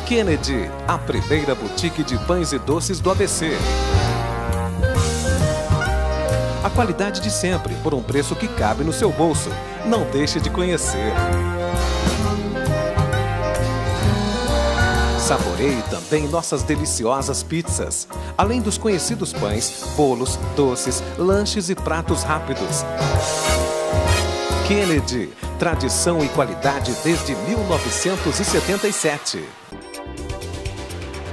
Kennedy, a primeira boutique de pães e doces do ABC. A qualidade de sempre, por um preço que cabe no seu bolso. Não deixe de conhecer. Saboreie também nossas deliciosas pizzas, além dos conhecidos pães, bolos, doces, lanches e pratos rápidos. Kennedy, tradição e qualidade desde 1977.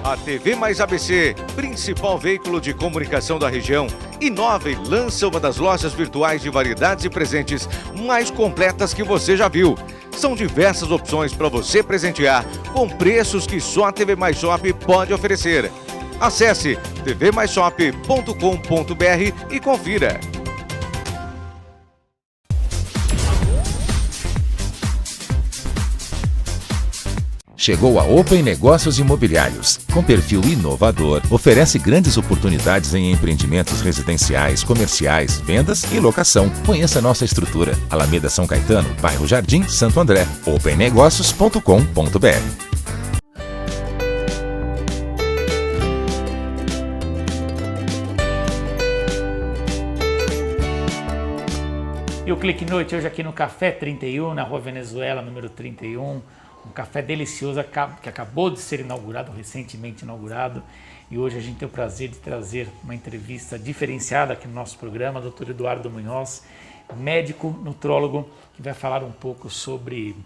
A TV Mais ABC, principal veículo de comunicação da região, inova e lança uma das lojas virtuais de variedades e presentes mais completas que você já viu. São diversas opções para você presentear, com preços que só a TV Mais Shop pode oferecer. Acesse tvmaisshop.com.br e confira. Chegou a Open Negócios Imobiliários. Com perfil inovador, oferece grandes oportunidades em empreendimentos residenciais, comerciais, vendas e locação. Conheça nossa estrutura. Alameda São Caetano, bairro Jardim, Santo André. opennegócios.com.br. E o Clique Noite hoje aqui no Café 31, na Rua Venezuela, número 31. Um café delicioso que acabou de ser inaugurado, recentemente inaugurado. E hoje a gente tem o prazer de trazer uma entrevista diferenciada aqui no nosso programa, Dr. Eduardo Munhoz, médico nutrólogo, que vai falar um pouco sobre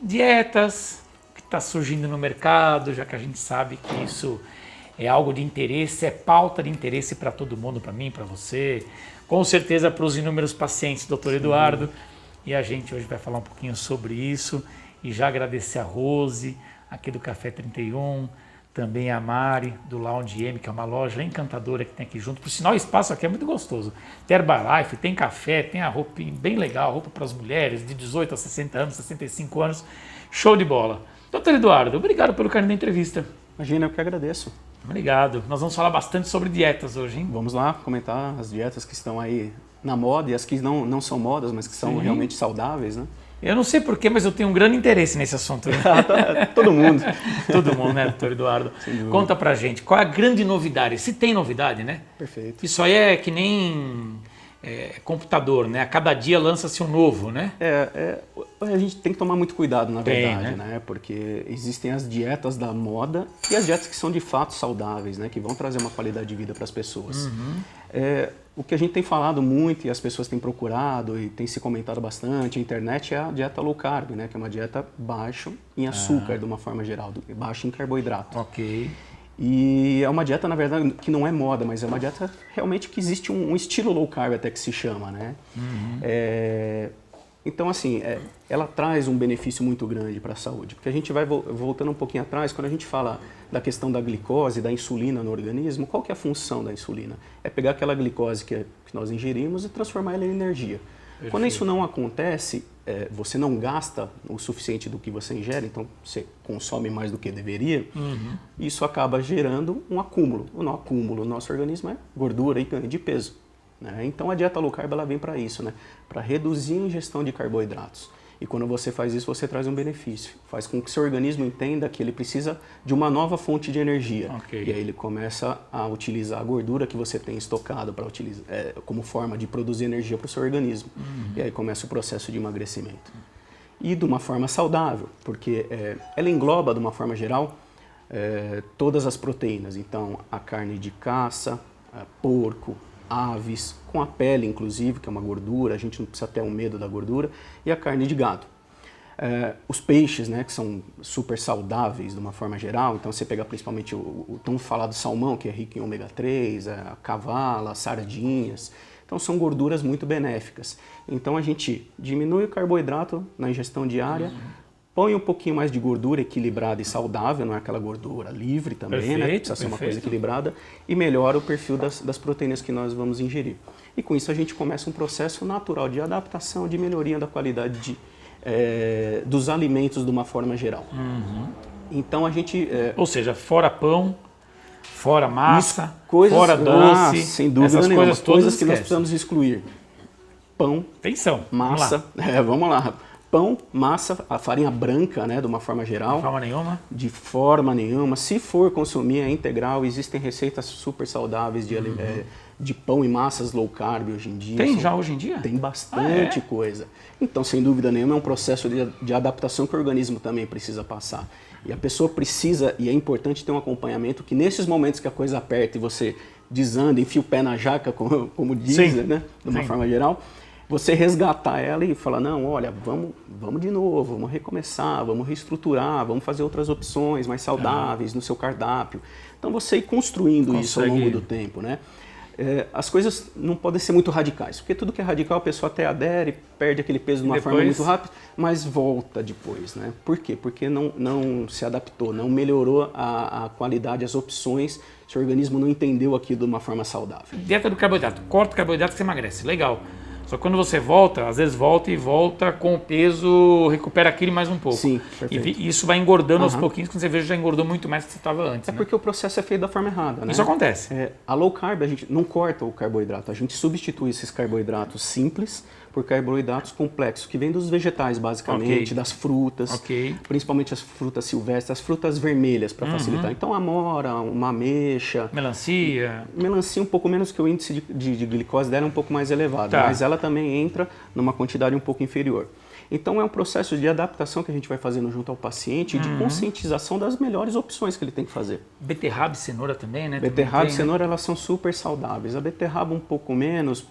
dietas, que está surgindo no mercado, já que a gente sabe que isso é algo de interesse, é pauta de interesse para todo mundo, para mim, para você, com certeza para os inúmeros pacientes, Dr. Eduardo. E a gente hoje vai falar um pouquinho sobre isso. E já agradecer a Rose, aqui do Café 31, também a Mari, do Lounge M, que é uma loja encantadora que tem aqui junto. Por sinal, o espaço aqui é muito gostoso. Tem Herbalife, tem café, tem a roupa bem legal, roupa para as mulheres de 18 a 60 anos, 65 anos. Show de bola. Doutor Eduardo, obrigado pelo carinho da entrevista. Imagina, eu que agradeço. Obrigado. Nós vamos falar bastante sobre dietas hoje, hein? Vamos lá comentar as dietas que estão aí na moda e as que não são modas, mas que são realmente saudáveis, né? Eu não sei porquê, mas eu tenho um grande interesse nesse assunto. Todo mundo. Todo mundo, né, doutor Eduardo? Conta pra gente, qual é a grande novidade? Se tem novidade, né? Perfeito. Isso aí é que nem computador, né? A cada dia lança-se um novo, né? A gente tem que tomar muito cuidado, na verdade, né? né? Porque existem as dietas da moda e as dietas que são de fato saudáveis, né? Que vão trazer uma qualidade de vida para as pessoas. O que a gente tem falado muito e as pessoas têm procurado e tem se comentado bastante na internet é a dieta low carb, né? Que é uma dieta baixa em açúcar, de uma forma geral, baixa em carboidrato. Ok. E é uma dieta, na verdade, que não é moda, mas é uma dieta realmente que existe um estilo low carb até que se chama, né? Então, assim, ela traz um benefício muito grande para a saúde, porque a gente vai voltando um pouquinho atrás, quando a gente fala da questão da glicose, da insulina no organismo, qual que é a função da insulina? É pegar aquela glicose que nós ingerimos e transformar ela em energia. Perfeito. Quando isso não acontece, você não gasta o suficiente do que você ingere, então você consome mais do que deveria, isso acaba gerando um acúmulo. O acúmulo no nosso organismo é gordura e ganho de peso. Então a dieta low carb ela vem para isso, né? Para reduzir a ingestão de carboidratos. E quando você faz isso, você traz um benefício. Faz com que seu organismo entenda que ele precisa de uma nova fonte de energia. Okay. E aí ele começa a utilizar a gordura que você tem estocado para utilizar como forma de produzir energia para o seu organismo. E aí começa o processo de emagrecimento. E de uma forma saudável, porque ela engloba, de uma forma geral, todas as proteínas. Então, a carne de caça, porco, aves, com a pele inclusive, que é uma gordura, a gente não precisa ter um medo da gordura, e a carne de gado. Os peixes, né, que são super saudáveis de uma forma geral, então você pega principalmente o tão falado salmão, que é rico em ômega 3, a cavala, sardinhas, então são gorduras muito benéficas. Então a gente diminui o carboidrato na ingestão diária, põe um pouquinho mais de gordura equilibrada e saudável, não é aquela gordura livre também, perfeito, né? Precisa ser uma coisa equilibrada, e melhora o perfil das proteínas que nós vamos ingerir. E com isso a gente começa um processo natural de adaptação, de melhoria da qualidade dos alimentos de uma forma geral. Então a gente... Ou seja, fora pão, fora massa, coisas, fora doce, sem dúvida essas nenhuma, coisas todas que nós precisamos excluir. Pão, atenção, massa, vamos lá. pão, massa, a farinha branca, né, de uma forma geral. De forma nenhuma? De forma nenhuma. Se for consumir, é integral. Existem receitas super saudáveis de pão e massas low carb hoje em dia. Tem já hoje em dia? Tem bastante coisa. Então, sem dúvida nenhuma, é um processo de adaptação que o organismo também precisa passar. E a pessoa precisa, e é importante ter um acompanhamento, que nesses momentos que a coisa aperta e você desanda, enfia o pé na jaca, como dizem, né, de uma forma geral, você resgatar ela e falar, não, olha, vamos de novo, vamos recomeçar, vamos reestruturar, vamos fazer outras opções mais saudáveis no seu cardápio. Então, você ir construindo isso ao longo do tempo, né? As coisas não podem ser muito radicais, porque tudo que é radical a pessoa até adere, perde aquele peso de uma forma muito rápida, mas volta depois, né? Por quê? Porque não se adaptou, não melhorou a qualidade, as opções, seu organismo não entendeu aquilo de uma forma saudável. Dieta do carboidrato, corta o carboidrato que você emagrece, legal. Só que quando você volta, às vezes volta com o peso, recupera aquilo e mais um pouco. Sim, perfeito. E isso vai engordando aos pouquinhos, quando você vê já engordou muito mais do que você estava antes. Porque o processo é feito da forma errada, né? Isso acontece. A low carb, a gente não corta o carboidrato, a gente substitui esses carboidratos simples por carboidratos complexos, que vêm dos vegetais, basicamente, das frutas, principalmente as frutas silvestres, as frutas vermelhas, para facilitar. Então, amora, uma ameixa... Melancia um pouco menos, que o índice de glicose dela é um pouco mais elevado, mas ela também entra numa quantidade um pouco inferior. Então, é um processo de adaptação que a gente vai fazendo junto ao paciente e de conscientização das melhores opções que ele tem que fazer. Beterraba e cenoura também, né? Beterraba e cenoura, elas são super saudáveis. A beterraba um pouco menos...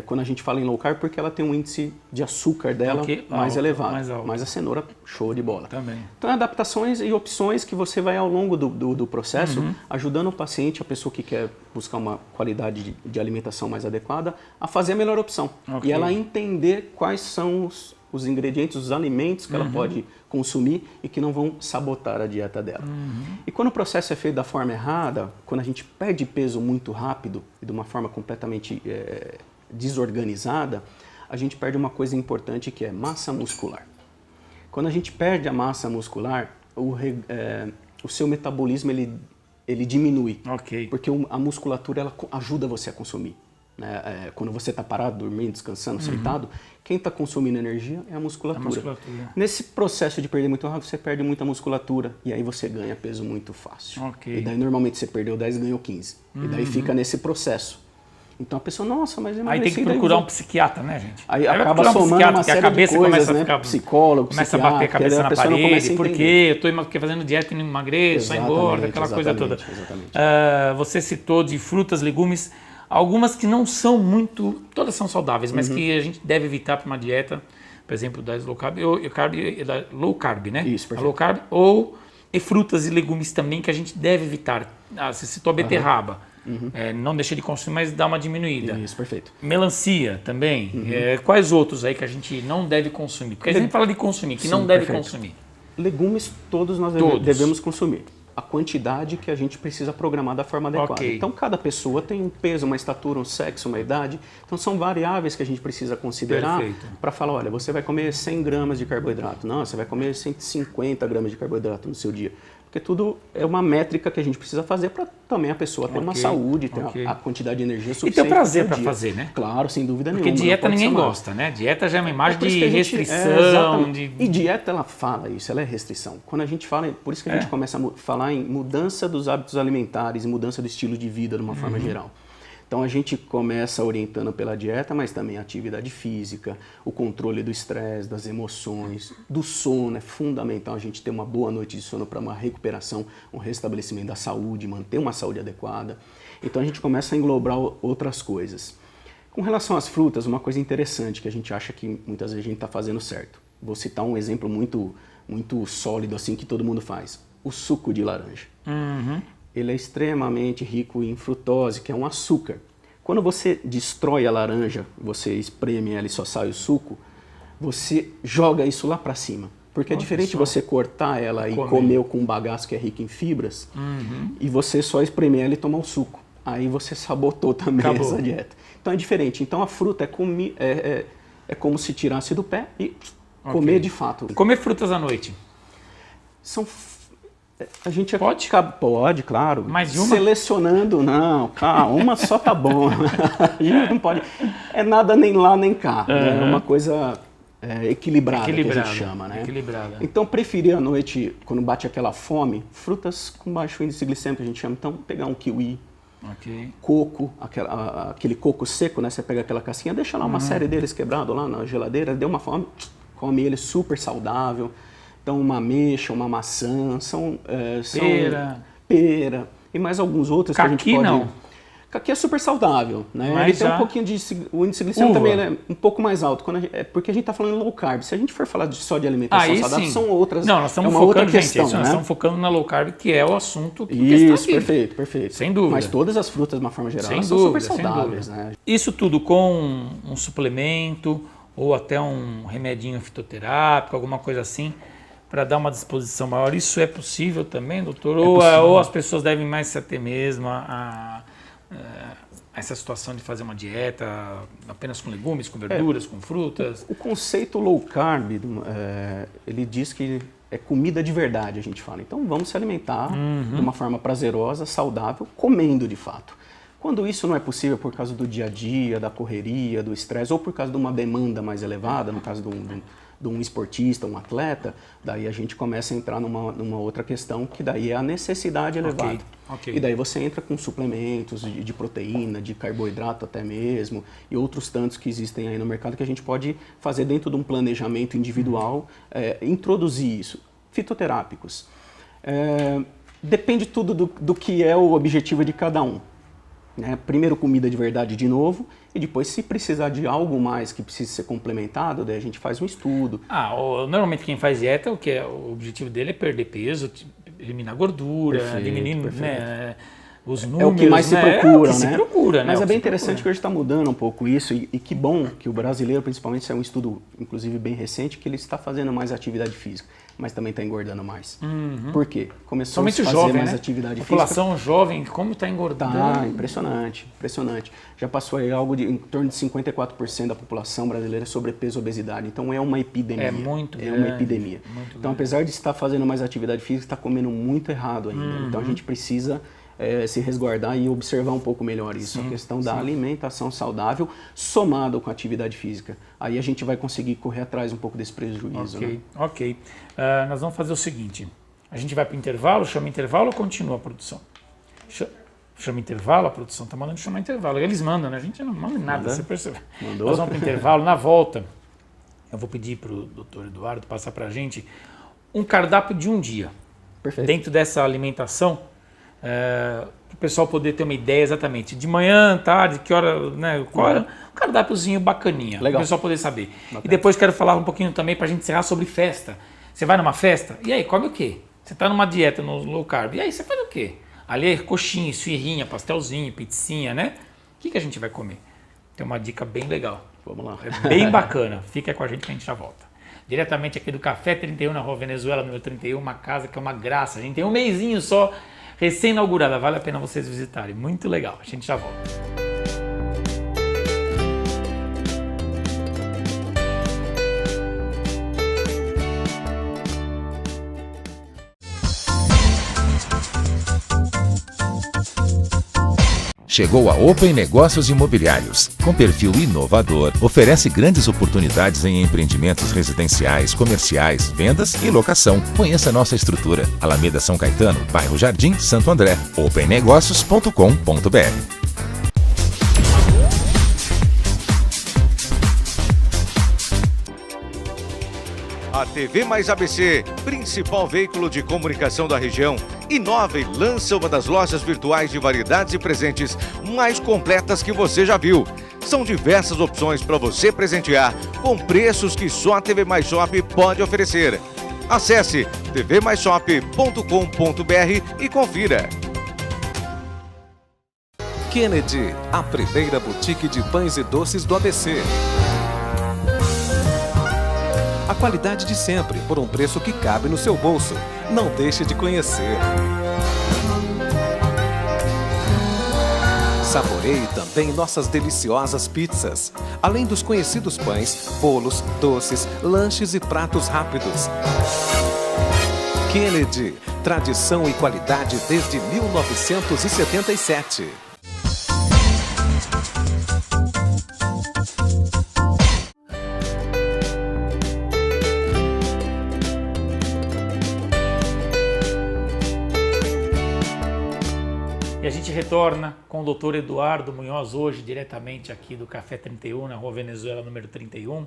quando a gente fala em low carb, porque ela tem um índice de açúcar dela mais elevado. Mas a cenoura, show de bola. Também. Então, adaptações e opções que você vai ao longo do processo, ajudando o paciente, a pessoa que quer buscar uma qualidade de alimentação mais adequada, a fazer a melhor opção. E ela entender quais são os ingredientes, os alimentos que ela pode consumir e que não vão sabotar a dieta dela. E quando o processo é feito da forma errada, quando a gente perde peso muito rápido e de uma forma completamente... desorganizada, a gente perde uma coisa importante, que é massa muscular. Quando a gente perde a massa muscular, o seu metabolismo ele diminui, porque a musculatura ela ajuda você a consumir. Né? Quando você está parado, dormindo, descansando, sentado, quem está consumindo energia é a musculatura. Nesse processo de perder muito rápido, você perde muita musculatura e aí você ganha peso muito fácil. E daí normalmente você perdeu 10, ganhou 15. E daí fica nesse processo. Então a pessoa, nossa, mas eu emagreci. Aí tem que procurar um psiquiatra, né, gente? Aí acaba somando uma série de coisas, né? Psicólogo, começa a bater a cabeça na parede, porque eu estou fazendo dieta e não emagreço, só engorda, aquela coisa toda. Exatamente. Você citou de frutas, legumes, algumas que não são muito, todas são saudáveis, mas que a gente deve evitar para uma dieta, por exemplo, da low carb, né? Isso, perfeito. A low carb, e frutas e legumes também que a gente deve evitar. Você citou a beterraba. Não deixa de consumir, mas dá uma diminuída. Isso, perfeito. Melancia também. Quais outros aí que a gente não deve consumir? Porque a gente fala de consumir, que não deve consumir. Legumes todos nós devemos consumir. A quantidade que a gente precisa programar da forma adequada. Então, cada pessoa tem um peso, uma estatura, um sexo, uma idade. Então, são variáveis que a gente precisa considerar para falar, olha, você vai comer 100 gramas de carboidrato. Não, você vai comer 150 gramas de carboidrato no seu dia. Porque tudo é uma métrica que a gente precisa fazer para também a pessoa ter uma saúde, ter a quantidade de energia suficiente. E ter prazer para fazer, né? Claro, sem dúvida nenhuma. Porque dieta ninguém gosta, né? Dieta já é uma imagem de restrição. E dieta, ela fala isso, ela é restrição. Quando a gente fala, por isso que a gente começa a falar em mudança dos hábitos alimentares, mudança do estilo de vida de uma forma geral. Então, a gente começa orientando pela dieta, mas também a atividade física, o controle do estresse, das emoções, do sono. É fundamental a gente ter uma boa noite de sono para uma recuperação, um restabelecimento da saúde, manter uma saúde adequada. Então, a gente começa a englobar outras coisas. Com relação às frutas, uma coisa interessante que a gente acha que muitas vezes a gente está fazendo certo. Vou citar um exemplo muito sólido assim que todo mundo faz. O suco de laranja. Ele é extremamente rico em frutose, que é um açúcar. Quando você destrói a laranja, você espreme ela e só sai o suco, você joga isso lá para cima. Porque é diferente você cortar ela e comer com um bagaço que é rico em fibras, e você só espremer ela e tomar o suco. Aí você sabotou também essa dieta. Então é diferente. Então a fruta é como se tirasse do pé e comer de fato. Comer frutas à noite. A gente pode? Pode, claro. Mais de uma? Selecionando, não. Uma só tá bom. A gente não pode. É nada nem lá nem cá. É uma coisa equilibrada, que a gente chama, né? Equilibrada. Então, preferir à noite, quando bate aquela fome, frutas com baixo índice glicêmico, que a gente chama. Então, pegar um kiwi, coco, aquele coco seco, né? Você pega aquela casquinha, deixa lá uma série deles quebrado lá na geladeira, deu uma fome, come ele, super saudável. Então, uma ameixa, uma maçã, pera e mais alguns outros Caqui, que a gente pode... não. Caqui é super saudável, né? Mas ele tem um pouquinho de... O índice glicêmico também é um pouco mais alto, porque a gente está falando low carb. Se a gente for falar só de alimentação saudável, são outras... Não, nós estamos focando, gente, nós estamos focando na low carb, que é o assunto que Isso, perfeito. Sem dúvida. Mas todas as frutas, de uma forma geral, são super saudáveis, né? Isso tudo com um suplemento ou até um remedinho fitoterápico, alguma coisa assim, para dar uma disposição maior. Isso é possível também, doutor? Ou as pessoas devem mais se ater mesmo a essa situação de fazer uma dieta apenas com legumes, com verduras, com frutas? O conceito low carb, ele diz que é comida de verdade, a gente fala. Então vamos se alimentar de uma forma prazerosa, saudável, comendo de fato. Quando isso não é possível por causa do dia a dia, da correria, do estresse, ou por causa de uma demanda mais elevada, no caso de um esportista, um atleta, daí a gente começa a entrar numa outra questão, que daí é a necessidade elevada. E daí você entra com suplementos de proteína, de carboidrato até mesmo, e outros tantos que existem aí no mercado que a gente pode fazer dentro de um planejamento individual, introduzir isso. Fitoterápicos. Depende tudo do que é o objetivo de cada um. Primeiro comida de verdade de novo, e depois se precisar de algo mais que precise ser complementado, daí a gente faz um estudo. Normalmente quem faz dieta, o objetivo dele é perder peso, eliminar gordura, diminuir os números. É o que mais se procura, né? Se procura, Mas é bem interessante que hoje está mudando um pouco isso, e que bom que o brasileiro, principalmente, isso é um estudo, inclusive, bem recente, que ele está fazendo mais atividade física, mas também está engordando mais. Por quê? Começou a fazer mais atividade física. A população jovem, como está engordando? Tá, impressionante. Já passou aí algo em torno de 54% da população brasileira sobrepeso e obesidade. Então é uma epidemia. É muito grande. É uma epidemia. Então, apesar de estar fazendo mais atividade física, está comendo muito errado ainda. Então a gente precisa se resguardar e observar um pouco melhor isso. A questão da alimentação saudável somado com a atividade física. Aí a gente vai conseguir correr atrás um pouco desse prejuízo. Ok. Nós vamos fazer o seguinte. A gente vai para o intervalo, chama intervalo ou continua a produção? Chama intervalo, a produção está mandando chamar intervalo. Eles mandam, né? A gente não manda nada, você percebe. Nós vamos para o intervalo. Na volta, eu vou pedir para o doutor Eduardo passar para a gente um cardápio de um dia. Perfeito. Dentro dessa alimentação, para o pessoal poder ter uma ideia exatamente. De manhã, tarde, que hora, né? Qual era? Um cardápiozinho bacaninha. Para o pessoal poder saber. Bacana. E depois quero falar um pouquinho também para a gente encerrar sobre festa. Você vai numa festa, e aí, come o quê? Você está numa dieta no low carb, e aí, você faz o quê? Ali é coxinha, esfirrinha, pastelzinho, pizzinha, né? O que a gente vai comer? Tem uma dica bem legal. Vamos lá. É bem bacana. Fica com a gente que a gente já volta. Diretamente aqui do Café 31, na Rua Venezuela, número 31, uma casa que é uma graça. A gente tem um mêsinho só, recém-inaugurada. Vale a pena vocês visitarem. Muito legal. A gente já volta. Chegou a Open Negócios Imobiliários. Com perfil inovador, oferece grandes oportunidades em empreendimentos residenciais, comerciais, vendas e locação. Conheça nossa estrutura. Alameda São Caetano, bairro Jardim, Santo André. opennegócios.com.br. A TV mais ABC, principal veículo de comunicação da região, inova e lança uma das lojas virtuais de variedades e presentes mais completas que você já viu. São diversas opções para você presentear, com preços que só a TV Mais Shop pode oferecer. Acesse tvmaisshop.com.br e confira. Kennedy, a primeira boutique de pães e doces do ABC. A qualidade de sempre, por um preço que cabe no seu bolso. Não deixe de conhecer. Saboreie também nossas deliciosas pizzas. Além dos conhecidos pães, bolos, doces, lanches e pratos rápidos. Kennedy, tradição e qualidade desde 1977. a gente retorna com o Dr. Eduardo Munhoz hoje, diretamente aqui do Café 31, na Rua Venezuela, número 31,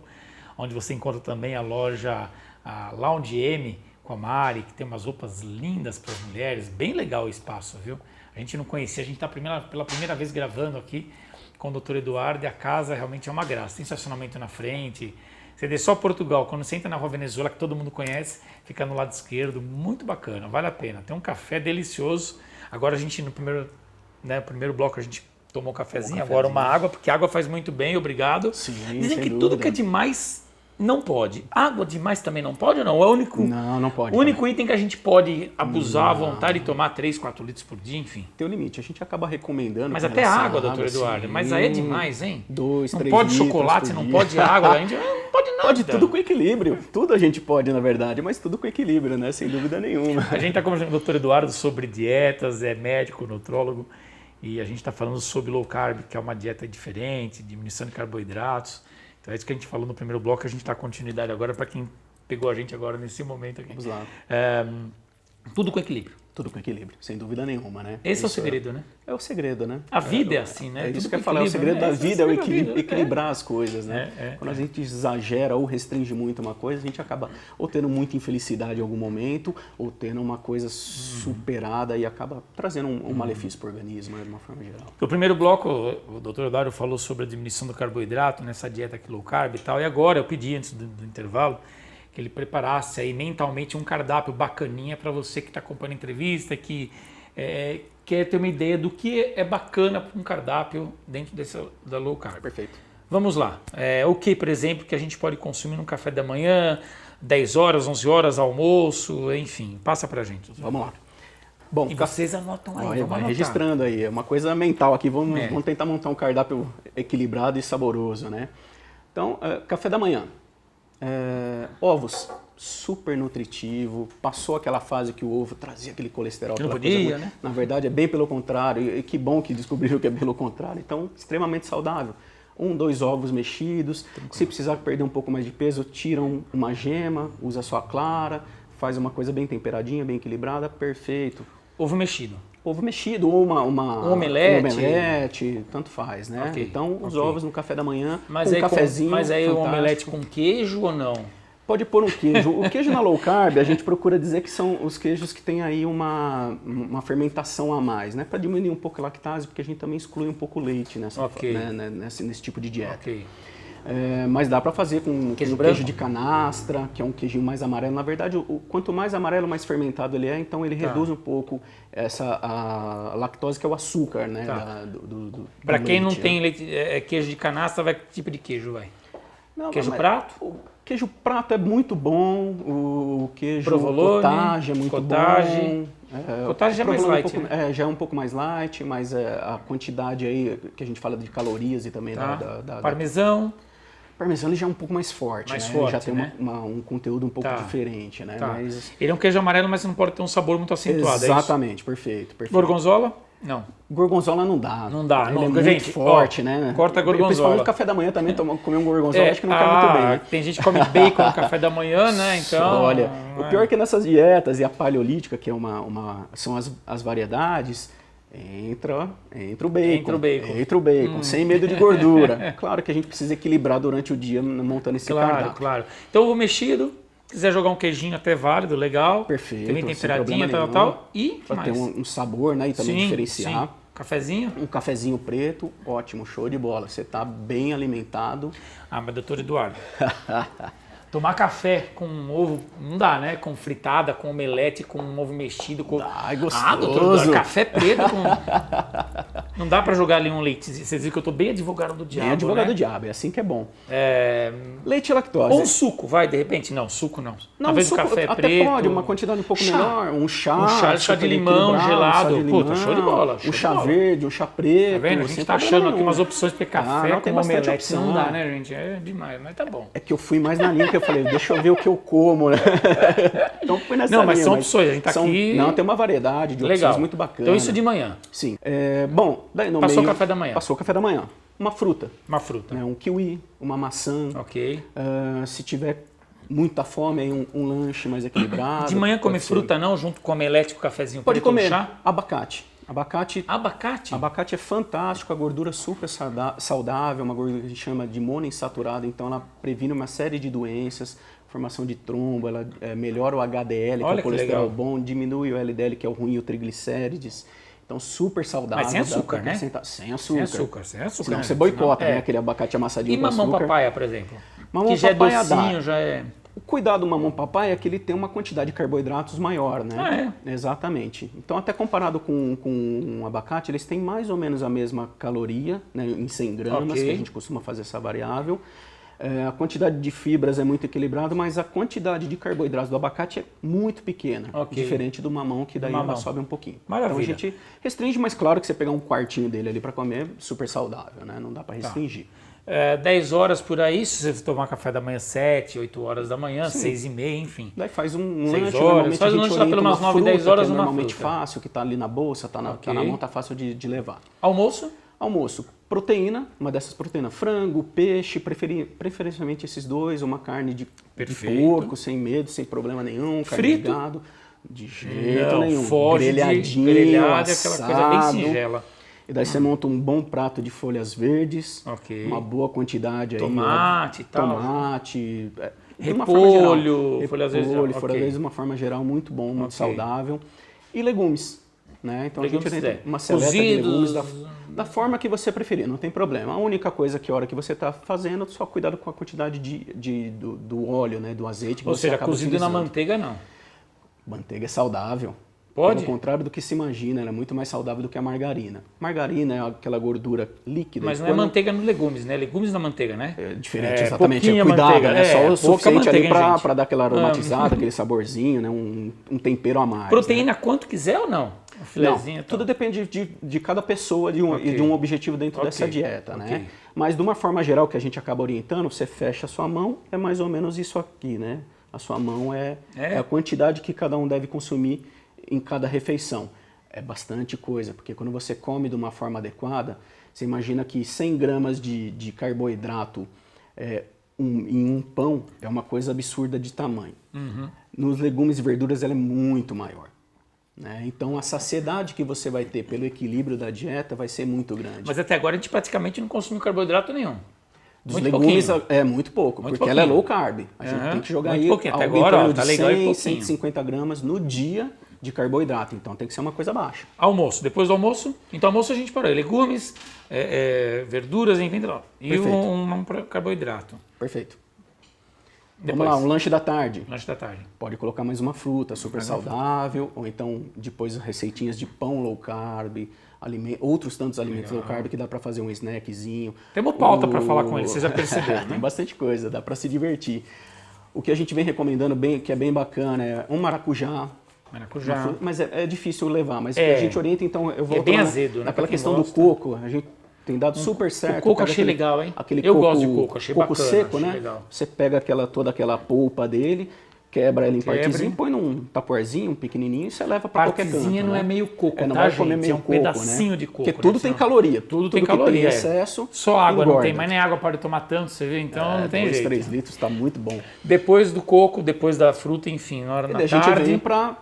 onde você encontra também a loja a Lounge M, com a Mari, que tem umas roupas lindas para as mulheres, bem legal o espaço, viu? A gente não conhecia, a gente está pela primeira vez gravando aqui com o Dr. Eduardo e a casa realmente é uma graça. Tem estacionamento na frente, você vê só Portugal, quando você entra na Rua Venezuela, que todo mundo conhece, fica no lado esquerdo, muito bacana, vale a pena. Tem um café delicioso. Agora a gente, no primeiro bloco, a gente tomou um cafezinho, agora uma água, porque água faz muito bem, obrigado. Sim, dizem que sem tudo dúvida. que é demais não pode. Água demais também não pode ou não? É o único, Não pode. o único item que a gente pode abusar à vontade e tomar 3, 4 litros por dia, enfim. Tem o limite, a gente acaba recomendando. Mas com até relação à água, doutor Eduardo. sim. Mas aí é demais, hein? 2, não 3 pode litros chocolate, por não dia. pode água, a gente não pode nada. Pode tudo com equilíbrio. Tudo a gente pode, na verdade, mas tudo com equilíbrio, né? Sem dúvida nenhuma. A gente está conversando com o doutor Eduardo sobre dietas, é médico, nutrólogo, e a gente está falando sobre low carb, que é uma dieta diferente, diminuição de carboidratos. Então é isso que a gente falou no primeiro bloco, a gente está continuidade agora para quem pegou a gente agora nesse momento aqui. Vamos lá. Tudo com equilíbrio. Tudo com equilíbrio, sem dúvida nenhuma, né? Esse é o Isso segredo, né? É o segredo, né? A vida é assim, né? É Tudo isso que eu com ia falar, o equilíbrio, segredo né? da Esse vida é o segredo da vida. equilibrar as coisas, né? É. Quando a gente exagera ou restringe muito uma coisa, a gente acaba ou tendo muita infelicidade em algum momento, ou tendo uma coisa superada e acaba trazendo um malefício para o organismo, né, de uma forma geral. No primeiro bloco, o doutor Eduardo falou sobre a diminuição do carboidrato, nessa dieta aqui low carb e tal, e agora eu pedi, antes do intervalo, que ele preparasse aí mentalmente um cardápio bacaninha para você que está acompanhando a entrevista, que quer ter uma ideia do que é bacana para um cardápio dentro da low carb. Perfeito. Vamos lá. O que, por exemplo, que a gente pode consumir no café da manhã, 10 horas, 11 horas, almoço, enfim, passa para a gente. doutor. Vamos lá. Bom, E vocês anotam aí, vamos vai anotar. registrando aí, é uma coisa mental aqui, vamos É. tentar montar um cardápio equilibrado e saboroso, né? Então, café da manhã, ovos, super nutritivo, passou aquela fase que o ovo trazia aquele colesterol. Que não aquela coisa podia, ruim. né? Na verdade é bem pelo contrário, e que bom que descobriram que é pelo contrário, então extremamente saudável. 1, 2 ovos mexidos, se precisar perder um pouco mais de peso, tira uma gema, usa só a clara, faz uma coisa bem temperadinha, bem equilibrada, perfeito. Ovo mexido. Ovo mexido ou Um omelete. um omelete, tanto faz, né? Ok, Então, os ok. ovos no café da manhã, Mas com aí, um cafezinho mas aí o fantástico. omelete com queijo ou não? Pode pôr um queijo. O queijo na low carb, a gente procura dizer que são os queijos que têm aí uma fermentação a mais, né? Para diminuir um pouco a lactase, porque a gente também exclui um pouco o leite Ok. nesse tipo de dieta. Ok. Mas dá para fazer com Queijo um branco? queijo de canastra, que é um queijinho mais amarelo. Na verdade, quanto mais amarelo, mais fermentado ele é, então ele reduz um pouco a lactose, que é o açúcar, né? Tá. Do Para quem não leite, tem leite, queijo de canastra, vai que tipo de queijo vai? Não, Queijo mas prato? O queijo prato é muito bom, o queijo Provolone, cottage é muito cottage. bom. Cottage já é mais provolone light, um pouco, já é um pouco mais light, mas a quantidade aí que a gente fala de calorias e também Tá. da Parmesão. parmesano ele já é um pouco mais forte, Mais né? forte, Ele já tem né? um conteúdo um pouco Tá. diferente, né? Tá. Mas Ele é um queijo amarelo, mas não pode ter um sabor muito acentuado. exatamente, perfeito, É perfeito. isso? Gorgonzola? Não. Gorgonzola não dá. Não dá, Ele não. é muito Gente, forte, ó, né? corta a gorgonzola. Principalmente no café da manhã também, comer um gorgonzola, acho que não cai muito bem, né? Tem gente que come bacon no café da manhã, né? Então. Olha, o pior é que nessas dietas e a paleolítica, que é são as variedades, entra o bacon. Entra o bacon. Entra o bacon, sem medo de gordura. Claro que a gente precisa equilibrar durante o dia montando esse Claro, cardápio. claro. Então, ovo mexido. Quiser jogar um queijinho até válido, legal. Perfeito, Também sem temperadinha, problema tal, nenhum. tal. E que Para ter mais? um sabor, né? E também diferenciar. Sim. Cafezinho? Um cafezinho preto, ótimo, show de bola. Você tá bem alimentado. Ah, mas doutor Eduardo, tomar café com ovo não dá, né? Com fritada, com omelete, com ovo mexido. Com... Dá, é gostoso. Ah, doutor Eduardo, café preto com... Não dá pra jogar ali um leite. Vocês viram que eu tô bem advogado do diabo, Bem advogado né? do diabo, é assim que é bom. É... Leite e lactose. Ou um suco, vai, de repente. Não, suco não. Não, Talvez suco, o café até preto. pode, uma quantidade um pouco Chá. menor. Um chá super de limão equilibrado, gelado. chá de Puta, show de bola, show um de chá bola. verde, um chá preto. Tá vendo? A sem gente tá problema achando aqui nenhum. umas opções de ter café não, tem com bastante omelete. opção. Não dá, né, gente? É demais, mas tá bom. É que eu fui mais na linha que eu falei, deixa eu ver o que eu como, né? Então fui nessa Não, mas linha, são opções, a gente tá aqui- Não, tem uma variedade de Legal. opções muito bacanas. Então isso de manhã. Sim. Bom, daí no Passou o meio, café da manhã. Passou o café da manhã. Uma fruta, Uma fruta. né? Um kiwi, uma maçã. Ok. Se tiver muita fome, aí um lanche mais equilibrado. De manhã pode comer ser. fruta não, junto com omelete, com cafezinho Pode preto, um comer chá? abacate. Abacate é fantástico, a gordura super saudável, uma gordura que a gente chama de monoinsaturada, então ela previne uma série de doenças, formação de trombo, ela melhora o HDL, que é o colesterol bom, diminui o LDL, que é o ruim, o triglicérides. Então, super saudável. Mas sem açúcar, né? Sem açúcar. Sem açúcar. Senão você boicota, né? Aquele abacate amassadinho com açúcar. E mamão papaya, por exemplo? Mamão que já papaya é docinho, já é... O cuidado do mamão papaya é que ele tem uma quantidade de carboidratos maior, né? Ah, é? Exatamente. Então, até comparado com um abacate, eles têm mais ou menos a mesma caloria, né, em 100 gramas, que a gente costuma fazer essa variável. A quantidade de fibras é muito equilibrada, mas a quantidade de carboidratos do abacate é muito pequena, diferente do mamão, que daí ela sobe um pouquinho. Maravilha. Então a gente restringe, mas claro que você pegar um quartinho dele ali para comer, super saudável, né? Não dá para restringir. 10 horas por aí, se você tomar café da manhã 7, 8 horas da manhã, 6h30, enfim. Daí faz um 6 lanche, horas, normalmente faz a um gente lanche lá pelo orienta umas uma 9, fruta, 10 horas que é uma normalmente fruta. fácil, que tá ali na bolsa, tá na mão, tá fácil de levar. Almoço? Almoço, proteína, uma dessas proteínas, frango, peixe, preferencialmente esses dois, uma carne de porco, sem medo, sem problema nenhum, carne frito? de gado, de jeito nenhum, grelhadinho, grelhado, aquela coisa bem singela. E daí você monta um bom prato de folhas verdes, uma boa quantidade aí, tomate e tal. Tomate, repolho, folhas verdes, de uma forma geral muito bom, muito saudável, e legumes. Né? Então legumes, a gente tem uma seleta de legumes da forma que você preferir, não tem problema. A única coisa que a hora que você está fazendo, só cuidado com a quantidade do óleo, né? Do azeite que Ou você seja, acaba cozido utilizando. na manteiga não. Manteiga é saudável. Pode? Pelo contrário do que se imagina, ela é muito mais saudável do que a margarina. Margarina é aquela gordura líquida. Mas não é manteiga nos legumes, né? Legumes na manteiga, né? É diferente, exatamente. É cuidado, manteiga, né? Só o suficiente ali para dar aquela aromatizada, aquele saborzinho, né? Um tempero a mais. Proteína né? quanto quiser ou não? Não, tudo depende de cada pessoa e de um objetivo dentro dessa dieta, né? Mas de uma forma geral que a gente acaba orientando, você fecha a sua mão, é mais ou menos isso aqui, né? A sua mão é a quantidade que cada um deve consumir em cada refeição. É bastante coisa, porque quando você come de uma forma adequada, você imagina que 100 gramas de carboidrato em um pão é uma coisa absurda de tamanho. Nos legumes e verduras ela é muito maior. Né? Então a saciedade que você vai ter pelo equilíbrio da dieta vai ser muito grande. Mas até agora a gente praticamente não consumiu carboidrato nenhum. Dos legumes é muito pouco, porque ela é low carb. A gente tem que jogar aí até agora, de 100, 150 gramas no dia de carboidrato. Então tem que ser uma coisa baixa. Almoço. Depois do almoço, então almoço a gente parou. Legumes, verduras, enfim, e um carboidrato. Perfeito. Depois. Vamos lá, um lanche da tarde. Lanche da tarde. Pode colocar mais uma fruta super saudável, ou então depois receitinhas de pão low carb, outros tantos alimentos low carb que dá para fazer um snackzinho. Temos pauta para falar com eles, vocês já perceberam, né? Tem bastante coisa, dá para se divertir. O que a gente vem recomendando, que é bem bacana, é um maracujá. Mas é difícil levar, mas a gente orienta, então eu vou bem azedo, né? Naquela questão do coco, a gente tem dado super certo. O coco achei legal, hein? Eu gosto de coco, achei coco bacana, seco, achei né? legal. Você pega toda aquela polpa dele, quebra ele em partezinho, põe num tapuerzinho pequenininho e você leva para qualquer canto. Partezinha não é meio coco, não tá, vai comer gente? meio É um coco, pedacinho né? de coco. Porque tudo tem caloria. Tudo tem caloria. Que tem excesso, só água engorda. não tem, mas nem água pode tomar tanto, você vê? Então não tem 2, jeito. 3 litros está muito bom. Depois do coco, depois da fruta, enfim, na hora da tarde. A gente vem para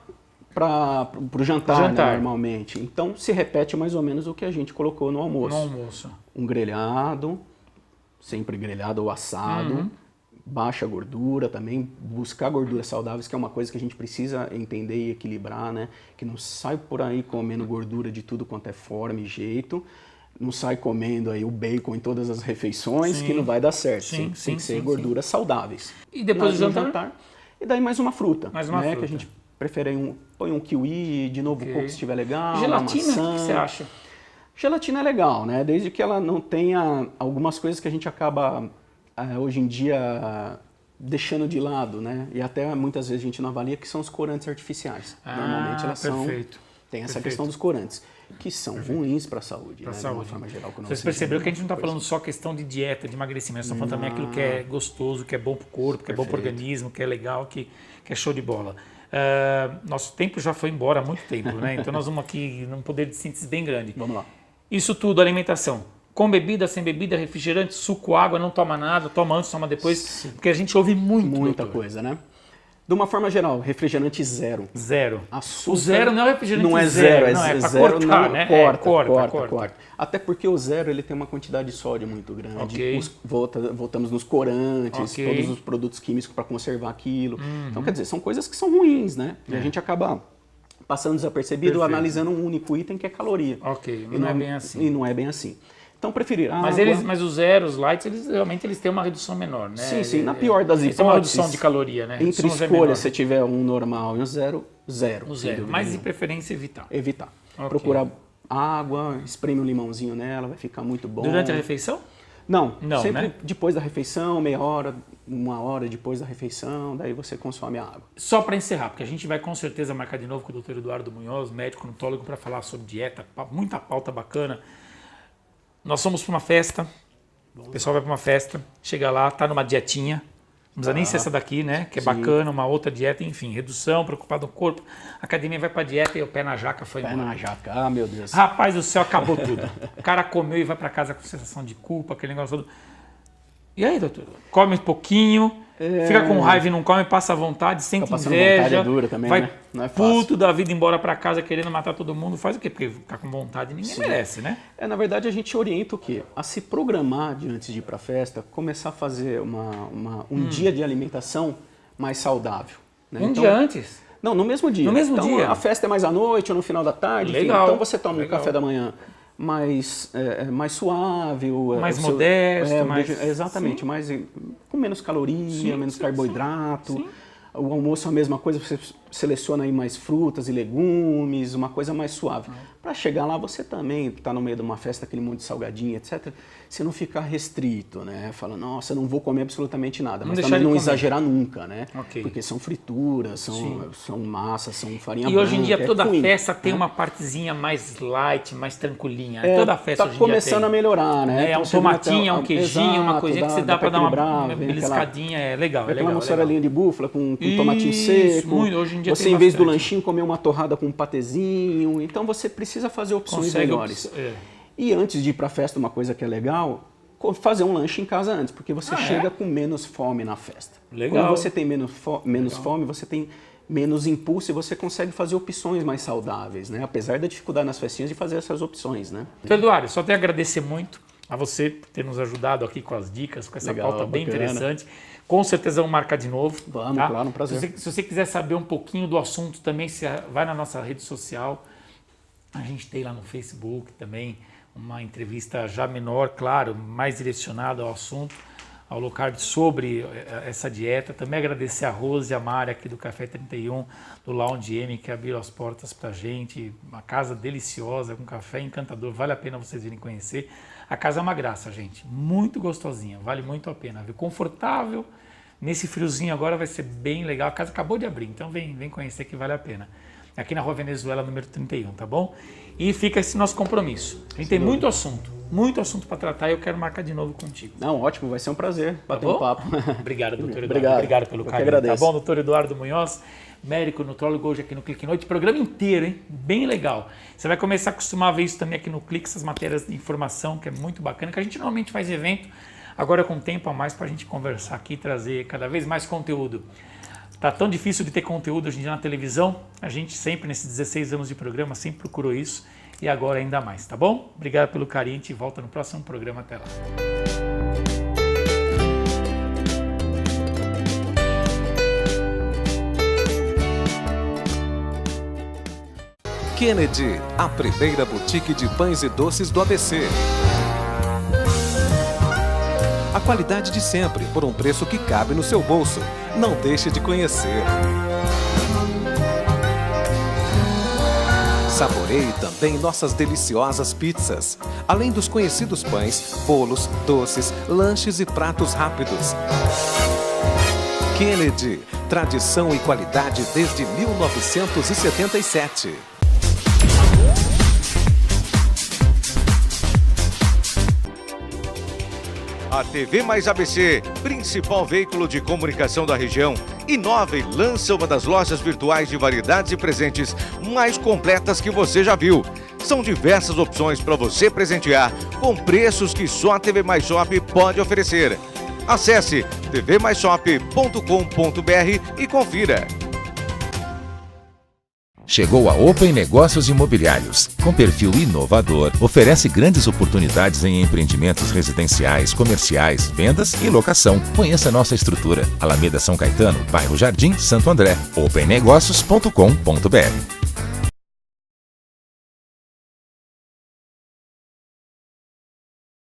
o jantar, né, normalmente. Então se repete mais ou menos o que a gente colocou no almoço. Um grelhado, sempre grelhado ou assado, baixa gordura também, buscar gorduras saudáveis, que é uma coisa que a gente precisa entender e equilibrar, né? Que não sai por aí comendo gordura de tudo quanto é forma e jeito, não sai comendo aí o bacon em todas as refeições, que não vai dar certo. Tem que ser gorduras saudáveis. E depois do jantar? E daí mais uma fruta. Mais uma fruta. Que a gente prefere põe um kiwi, de novo coco se estiver legal, gelatina, uma maçã. O que você acha? Gelatina é legal, né? Desde que ela não tenha algumas coisas que a gente acaba, hoje em dia, deixando de lado, né? E até muitas vezes a gente não avalia, que são os corantes artificiais. Normalmente elas tem essa questão dos corantes, que são ruins para a saúde, né? De uma forma geral. Vocês perceberam que a gente não está falando só questão de dieta, de emagrecimento, estamos falando também aquilo que é gostoso, que é bom para o corpo, que é bom para o organismo, que é legal, que é show de bola. Nosso tempo já foi embora há muito tempo, né? Então nós vamos aqui num poder de síntese bem grande. Vamos lá. Isso tudo, alimentação. Com bebida, sem bebida, refrigerante, suco, água, não toma nada, toma antes, toma depois. Porque a gente ouve muita coisa, né? De uma forma geral, refrigerante zero. Zero. Açúcar, o zero não é refrigerante não é zero, não é pra zero, cortar, não, né? Corta. Até porque o zero ele tem uma quantidade de sódio muito grande. Ok. Voltamos nos corantes, Ok. todos os produtos químicos para conservar aquilo. Então, quer dizer, são coisas que são ruins, né? E a gente acaba passando desapercebido, Perfeito. analisando um único item que é caloria. Ok, não é bem assim. E não é bem assim. Então, preferir água... Mas os zeros, os lights, realmente eles têm uma redução menor, né? Sim, na pior das eles têm uma hipóteses... redução de caloria, né? Entre escolha, se tiver um normal e um zero. O zero, mas de nenhuma. preferência evitar. Evitar. Ok. Procurar água, espreme um limãozinho nela, vai ficar muito bom. Durante a refeição? Não, Não, sempre né? depois da refeição, meia hora, 1 hora depois da refeição, daí você consome a água. Só para encerrar, porque a gente vai com certeza marcar de novo com o Dr. Eduardo Munhoz, médico nutriólogo, para falar sobre dieta, muita pauta bacana. Nós fomos para uma festa, o pessoal vai para uma festa, chega lá, tá numa dietinha, não precisa nem ser essa daqui, né? Que é bacana, uma outra dieta, enfim, redução, preocupado com o corpo. A academia vai para dieta e o pé na jaca foi Pé embora. na jaca, meu Deus. Rapaz do céu, acabou tudo. O cara comeu e vai para casa com sensação de culpa, aquele negócio todo. E aí, doutor? Come um pouquinho, fica com raiva e não come, passa vontade, sente passando inveja, vontade é dura também, vai né? Não é fácil. puto da vida embora para casa querendo matar todo mundo. Faz o quê? Porque ficar com vontade ninguém merece, né? Na verdade, a gente orienta o quê? A se programar antes de ir para a festa, começar a fazer um dia de alimentação mais saudável. Né? Um dia antes? Não, no mesmo dia. No mesmo então, dia? A festa é mais à noite ou no final da tarde. Legal. Enfim, então você toma um Legal. café da manhã mais suave. Mais modesto. Exatamente, com menos caloria, menos carboidrato. Sim. O almoço é a mesma coisa, você seleciona aí mais frutas e legumes, uma coisa mais suave. Para chegar lá, você também está no meio de uma festa, aquele monte de salgadinho, etc. Você não ficar restrito, né? Fala, nossa, não vou comer absolutamente nada. Mas também não exagerar nunca, né? Ok. Porque são frituras, são massas, são farinha E branca. hoje em dia toda ruim, festa tem né? uma partezinha mais light, mais tranquilinha. Toda festa tá hoje em dia começando tem. a melhorar, né? É Então um você vê tomatinho, até- um queijinho, uma Exato, coisinha que você dá para dar uma equilibrar, vem beliscadinha. É legal, é Aquela legal. mussarelinha de búfala com tomatinho Isso, seco. muito. Hoje em dia você, tem em vez do bastante. lanchinho, comer uma torrada com um patezinho. Então, você precisa fazer opções Consegue melhores. E antes de ir para a festa, uma coisa que é legal, fazer um lanche em casa antes, porque você chega com menos fome na festa. Legal. Quando você tem menos fome, você tem menos impulso e você consegue fazer opções mais saudáveis, né? Apesar da dificuldade nas festinhas de fazer essas opções, né? Então, Eduardo, só tenho a agradecer muito a você por ter nos ajudado aqui com as dicas, com essa Legal, pauta bem bacana. interessante. Com certeza vamos marcar de novo. Vamos, tá? claro, um prazer. Se você quiser saber um pouquinho do assunto também, você vai na nossa rede social. A gente tem lá no Facebook também uma entrevista já menor, claro, mais direcionada ao assunto, ao low carb, sobre essa dieta. Também agradecer a Rose e a Mari aqui do Café 31, do Lounge M, que abriram as portas pra gente. Uma casa deliciosa, com café encantador, vale a pena vocês virem conhecer. A casa é uma graça, gente, muito gostosinha, vale muito a pena, viu? Confortável, nesse friozinho agora vai ser bem legal. A casa acabou de abrir, então vem conhecer que vale a pena. Aqui na Rua Venezuela, número 31, tá bom? E fica esse nosso compromisso. A gente tem muito assunto para tratar e eu quero marcar de novo contigo. Não, ótimo, vai ser um prazer bater bom? um papo. Obrigado, doutor Eduardo. Obrigado pelo Eu que carinho. Tá agradeço. bom, doutor Eduardo Munhoz, médico nutrólogo, hoje aqui no Clique Noite. Programa inteiro, hein? Bem legal. Você vai começar a acostumar a ver isso também aqui no Clique, essas matérias de informação, que é muito bacana, que a gente normalmente faz evento, agora com tempo a mais para a gente conversar aqui e trazer cada vez mais conteúdo. Tá tão difícil de ter conteúdo hoje em dia na televisão, a gente sempre, nesses 16 anos de programa, sempre procurou isso e agora ainda mais, tá bom? Obrigado pelo carinho, a gente volta no próximo programa, até lá. Kennedy, a primeira boutique de pães e doces do ABC. A qualidade de sempre, por um preço que cabe no seu bolso. Não deixe de conhecer. Saboreie também nossas deliciosas pizzas. Além dos conhecidos pães, bolos, doces, lanches e pratos rápidos. Kennedy, tradição e qualidade desde 1977. A TV mais ABC, principal veículo de comunicação da região, inova e lança uma das lojas virtuais de variedades e presentes mais completas que você já viu. São diversas opções para você presentear, com preços que só a TV Mais Shop pode oferecer. Acesse tvmaisshop.com.br e confira. Chegou a Open Negócios Imobiliários. Com perfil inovador, oferece grandes oportunidades em empreendimentos residenciais, comerciais, vendas e locação. Conheça nossa estrutura. Alameda São Caetano, bairro Jardim, Santo André. opennegócios.com.br